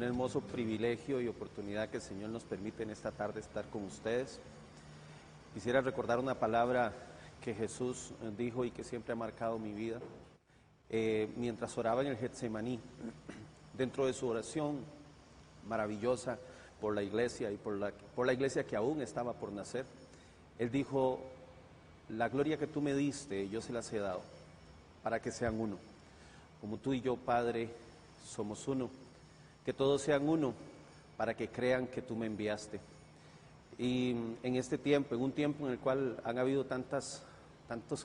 un hermoso privilegio y oportunidad que el Señor nos permite en esta tarde estar con ustedes. Quisiera recordar una palabra que Jesús dijo y que siempre ha marcado mi vida. Mientras oraba en el Getsemaní, dentro de su oración maravillosa por la iglesia y por la iglesia que aún estaba por nacer, Él dijo: la gloria que tú me diste, yo se las he dado, para que sean uno. Como tú y yo, Padre, somos uno. Que todos sean uno, para que crean que tú me enviaste. Y en este tiempo, en un tiempo en el cual han habido tantos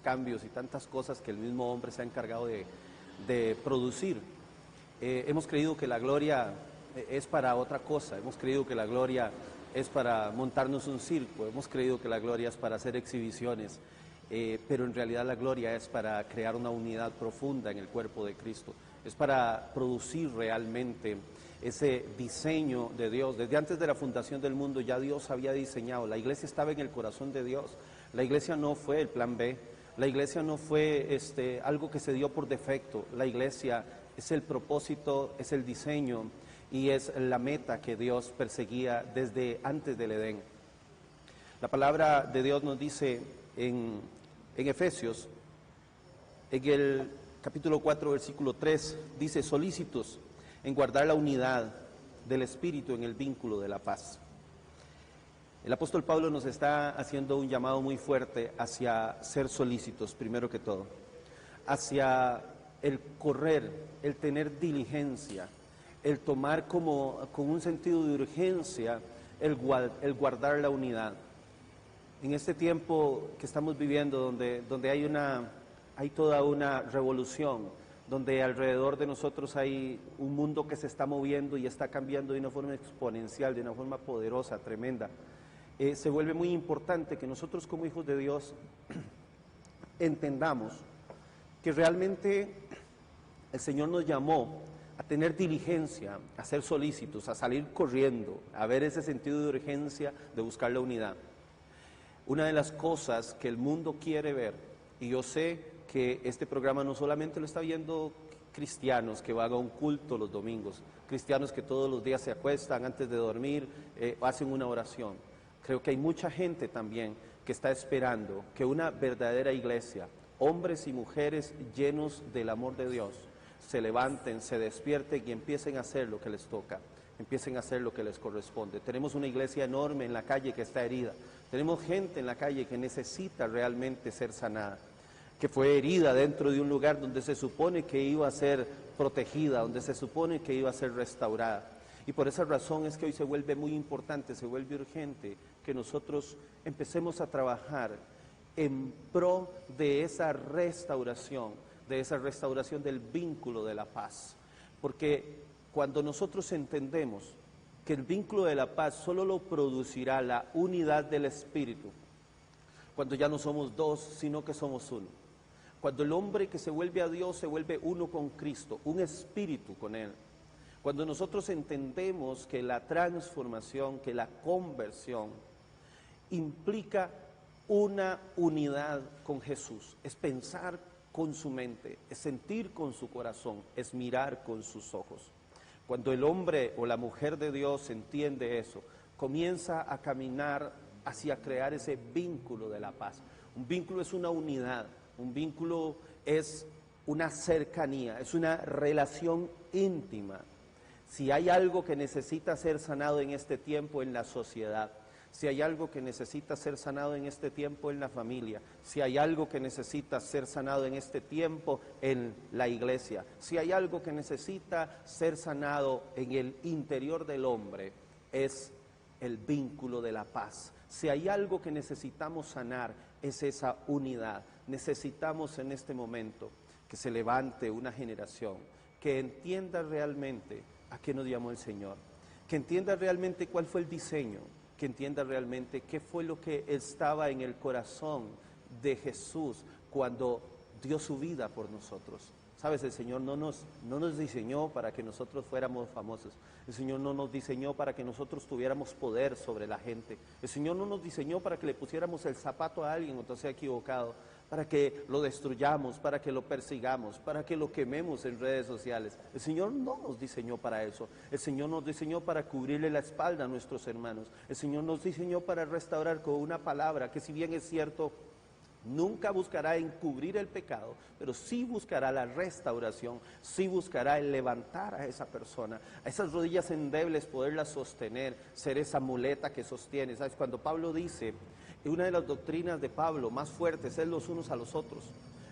cambios y tantas cosas que el mismo hombre se ha encargado de producir, hemos creído que la gloria es para otra cosa, hemos creído que la gloria es para montarnos un circo, hemos creído que la gloria es para hacer exhibiciones, pero en realidad la gloria es para crear una unidad profunda en el cuerpo de Cristo, es para producir realmente ese diseño de Dios. Desde antes de la fundación del mundo ya Dios había diseñado, la iglesia estaba en el corazón de Dios, la iglesia no fue el plan B, la iglesia no fue algo que se dio por defecto, la iglesia es el propósito, es el diseño y es la meta que Dios perseguía desde antes del Edén. La palabra de Dios nos dice en Efesios, en el capítulo 4, versículo 3, dice: solícitos en guardar la unidad del Espíritu en el vínculo de la paz. El apóstol Pablo nos está haciendo un llamado muy fuerte hacia ser solícitos, primero que todo, hacia el correr, el tener diligencia, el tomar con un sentido de urgencia el guardar la unidad. En este tiempo que estamos viviendo, donde hay toda una revolución, donde alrededor de nosotros hay un mundo que se está moviendo y está cambiando de una forma exponencial, de una forma poderosa, tremenda, se vuelve muy importante que nosotros como hijos de Dios entendamos que realmente el Señor nos llamó a tener diligencia, a ser solícitos, a salir corriendo, a ver ese sentido de urgencia de buscar la unidad. Una de las cosas que el mundo quiere ver, y yo sé que este programa no solamente lo está viendo cristianos que van a un culto los domingos, cristianos que todos los días se acuestan antes de dormir, hacen una oración. Creo que hay mucha gente también que está esperando que una verdadera iglesia, hombres y mujeres llenos del amor de Dios, se levanten, se despierten y empiecen a hacer lo que les toca, empiecen a hacer lo que les corresponde. Tenemos una iglesia enorme en la calle que está herida, tenemos gente en la calle que necesita realmente ser sanada, que fue herida dentro de un lugar donde se supone que iba a ser protegida, donde se supone que iba a ser restaurada. Y por esa razón es que hoy se vuelve muy importante, se vuelve urgente que nosotros empecemos a trabajar en pro de esa restauración del vínculo de la paz. Porque cuando nosotros entendemos que el vínculo de la paz solo lo producirá la unidad del Espíritu, cuando ya no somos dos, sino que somos uno. Cuando el hombre que se vuelve a Dios se vuelve uno con Cristo, un espíritu con Él. Cuando nosotros entendemos que la transformación, que la conversión implica una unidad con Jesús, es pensar con su mente, es sentir con su corazón, es mirar con sus ojos. Cuando el hombre o la mujer de Dios entiende eso, comienza a caminar hacia crear ese vínculo de la paz. Un vínculo es una unidad, un vínculo es una cercanía, es una relación íntima. Si hay algo que necesita ser sanado en este tiempo en la sociedad, si hay algo que necesita ser sanado en este tiempo en la familia, si hay algo que necesita ser sanado en este tiempo en la iglesia, si hay algo que necesita ser sanado en el interior del hombre, es el vínculo de la paz. Si hay algo que necesitamos sanar, es esa unidad. Necesitamos en este momento que se levante una generación que entienda realmente a qué nos llamó el Señor, que entienda realmente cuál fue el diseño, que entienda realmente qué fue lo que estaba en el corazón de Jesús cuando dio su vida por nosotros. Sabes, el Señor no nos diseñó para que nosotros fuéramos famosos. El Señor no nos diseñó para que nosotros tuviéramos poder sobre la gente. El Señor no nos diseñó para que le pusiéramos el zapato a alguien o se ha equivocado. para que lo destruyamos, para que lo persigamos, para que lo quememos en redes sociales. El Señor no nos diseñó para eso. El Señor nos diseñó para cubrirle la espalda a nuestros hermanos. El Señor nos diseñó para restaurar con una palabra que, si bien es cierto, nunca buscará encubrir el pecado, pero sí buscará la restauración, sí buscará el levantar a esa persona, a esas rodillas endebles, poderlas sostener, ser esa muleta que sostiene. ¿Sabes? Cuando Pablo dice, una de las doctrinas de Pablo más fuertes es los unos a los otros.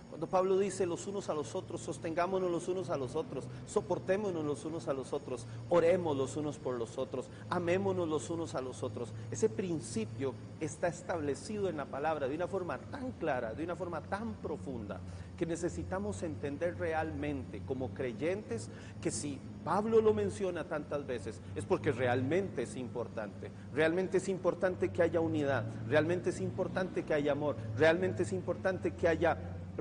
Cuando Pablo dice los unos a los otros, sostengámonos los unos a los otros, soportémonos los unos a los otros, oremos los unos por los otros, amémonos los unos a los otros. Ese principio está establecido en la palabra de una forma tan clara, de una forma tan profunda, que necesitamos entender realmente como creyentes que si Pablo lo menciona tantas veces es porque realmente es importante. Realmente es importante que haya unidad, realmente es importante que haya amor, realmente es importante que haya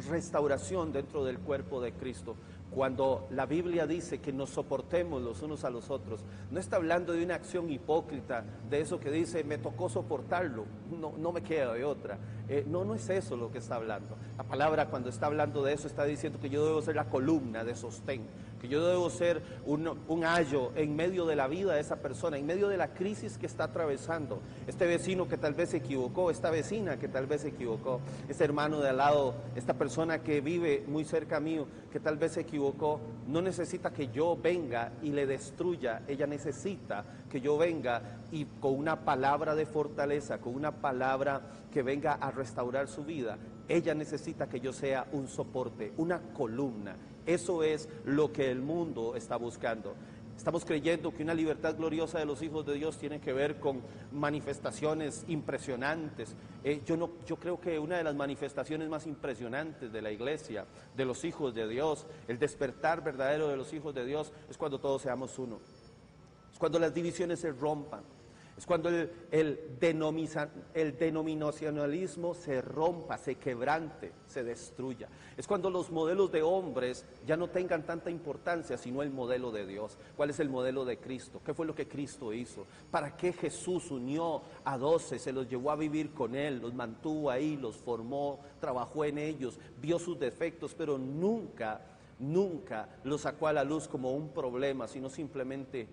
restauración dentro del cuerpo de Cristo. Cuando la Biblia dice que nos soportemos los unos a los otros, no está hablando de una acción hipócrita, de eso que dice, me tocó soportarlo, no me queda de otra. No es eso lo que está hablando. La palabra, cuando está hablando de eso, está diciendo que yo debo ser la columna de sostén, que yo debo ser un ayo en medio de la vida de esa persona, en medio de la crisis que está atravesando. Este vecino que tal vez se equivocó, esta vecina que tal vez se equivocó, este hermano de al lado, esta persona que vive muy cerca mío, que tal vez se equivocó, no necesita que yo venga y le destruya. Ella necesita que yo venga y con una palabra de fortaleza, con una palabra que venga a restaurar su vida. Ella necesita que yo sea un soporte, una columna. Eso es lo que el mundo está buscando. Estamos creyendo que una libertad gloriosa de los hijos de Dios tiene que ver con manifestaciones impresionantes. Yo creo que una de las manifestaciones más impresionantes de la iglesia, de los hijos de Dios, el despertar verdadero de los hijos de Dios, es cuando todos seamos uno. Es cuando las divisiones se rompan. Es cuando el denominacionalismo se rompa, se quebrante, se destruya. Es cuando los modelos de hombres ya no tengan tanta importancia, sino el modelo de Dios. ¿Cuál es el modelo de Cristo? ¿Qué fue lo que Cristo hizo? ¿Para qué Jesús unió a 12? Se los llevó a vivir con Él, los mantuvo ahí, los formó, trabajó en ellos, vio sus defectos, pero nunca los sacó a la luz como un problema, sino simplemente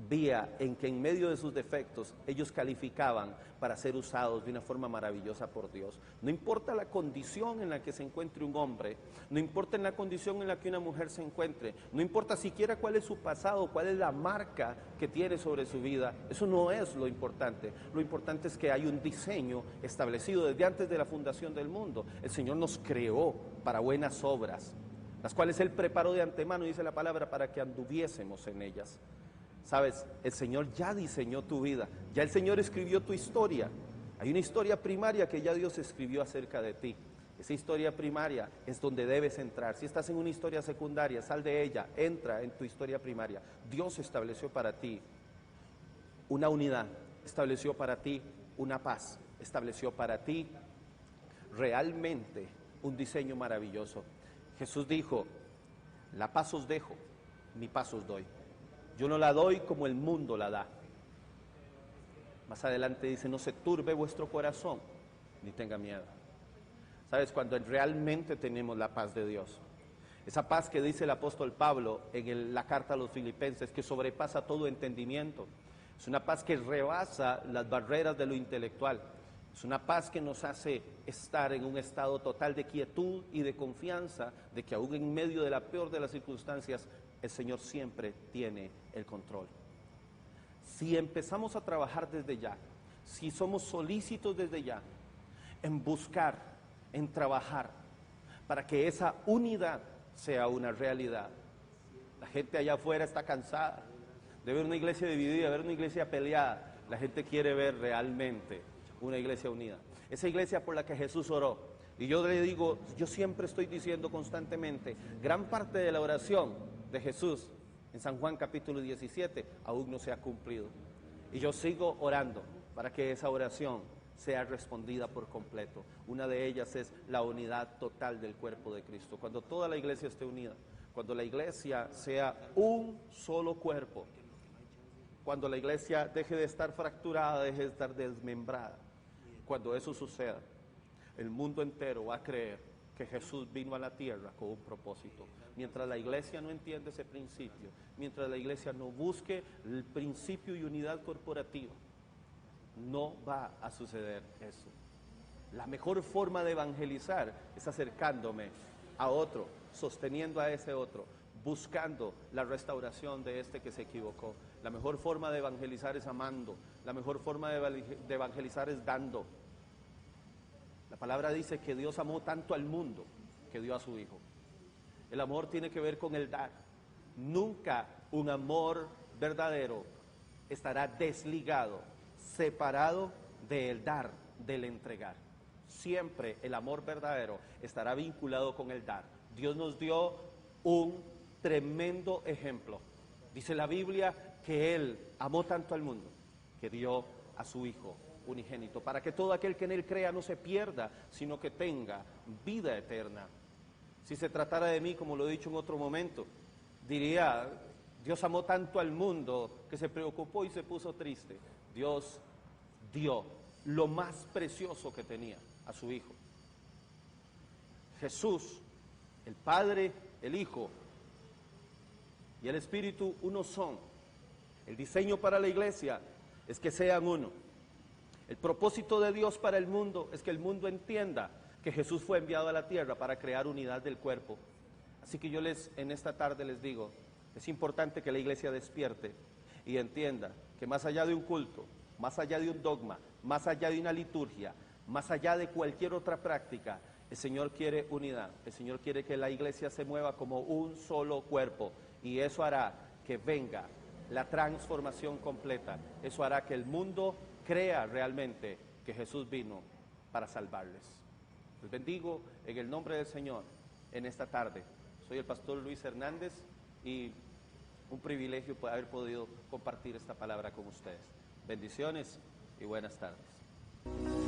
vía en que en medio de sus defectos ellos calificaban para ser usados de una forma maravillosa por Dios. No importa la condición en la que se encuentre un hombre, no importa en la condición en la que una mujer se encuentre, no importa siquiera cuál es su pasado, cuál es la marca que tiene sobre su vida, eso no es lo importante. Lo importante es que hay un diseño establecido desde antes de la fundación del mundo. El Señor nos creó para buenas obras, las cuales Él preparó de antemano, dice la palabra, para que anduviésemos en ellas. Sabes, el Señor ya diseñó tu vida, ya el Señor escribió tu historia. Hay una historia primaria que ya Dios escribió acerca de ti. Esa historia primaria es donde debes entrar. Si estás en una historia secundaria, sal de ella, entra en tu historia primaria. Dios estableció para ti una unidad, estableció para ti una paz, estableció para ti realmente un diseño maravilloso. Jesús dijo, la paz os dejo, mi paz os doy. Yo no la doy como el mundo la da. Más adelante dice, no se turbe vuestro corazón, ni tenga miedo. ¿Sabes? Cuando realmente tenemos la paz de Dios. Esa paz que dice el apóstol Pablo en la carta a los Filipenses, que sobrepasa todo entendimiento. Es una paz que rebasa las barreras de lo intelectual. Es una paz que nos hace estar en un estado total de quietud y de confianza de que aún en medio de la peor de las circunstancias, el Señor siempre tiene el control. Si empezamos a trabajar desde ya, si somos solícitos desde ya, en buscar, en trabajar, para que esa unidad sea una realidad. La gente allá afuera está cansada de ver una iglesia dividida, de ver una iglesia peleada. La gente quiere ver realmente una iglesia unida. Esa iglesia por la que Jesús oró. Y yo le digo, yo siempre estoy diciendo constantemente, gran parte de la oración de Jesús en San Juan capítulo 17 aún no se ha cumplido. Y yo sigo orando para que esa oración sea respondida por completo. Una de ellas es la unidad total del cuerpo de Cristo. Cuando toda la iglesia esté unida, cuando la iglesia sea un solo cuerpo, cuando la iglesia deje de estar fracturada, deje de estar desmembrada, cuando eso suceda, el mundo entero va a creer que Jesús vino a la tierra con un propósito. Mientras la iglesia no entiende ese principio, mientras la iglesia no busque el principio y unidad corporativa, no va a suceder eso. La mejor forma de evangelizar es acercándome a otro, sosteniendo a ese otro, buscando la restauración de este que se equivocó. La mejor forma de evangelizar es amando, la mejor forma de evangelizar es dando. La palabra dice que Dios amó tanto al mundo que dio a su Hijo. El amor tiene que ver con el dar. Nunca un amor verdadero estará desligado, separado del dar, del entregar. Siempre el amor verdadero estará vinculado con el dar. Dios nos dio un tremendo ejemplo. Dice la Biblia que Él amó tanto al mundo que dio a su Hijo unigénito, para que todo aquel que en Él crea no se pierda, sino que tenga vida eterna. Si se tratara de mí, como lo he dicho en otro momento, diría, Dios amó tanto al mundo que se preocupó y se puso triste. Dios dio lo más precioso que tenía, a su Hijo. Jesús, el Padre, el Hijo y el Espíritu uno son. El diseño para la iglesia es que sean uno. El propósito de Dios para el mundo es que el mundo entienda que Jesús fue enviado a la tierra para crear unidad del cuerpo. Así que yo en esta tarde les digo, es importante que la iglesia despierte y entienda que más allá de un culto, más allá de un dogma, más allá de una liturgia, más allá de cualquier otra práctica, el Señor quiere unidad. El Señor quiere que la iglesia se mueva como un solo cuerpo, y eso hará que venga la transformación completa. Eso hará que el mundo crea realmente que Jesús vino para salvarles. Les bendigo en el nombre del Señor en esta tarde. Soy el pastor Luis Hernández y un privilegio haber podido compartir esta palabra con ustedes. Bendiciones y buenas tardes.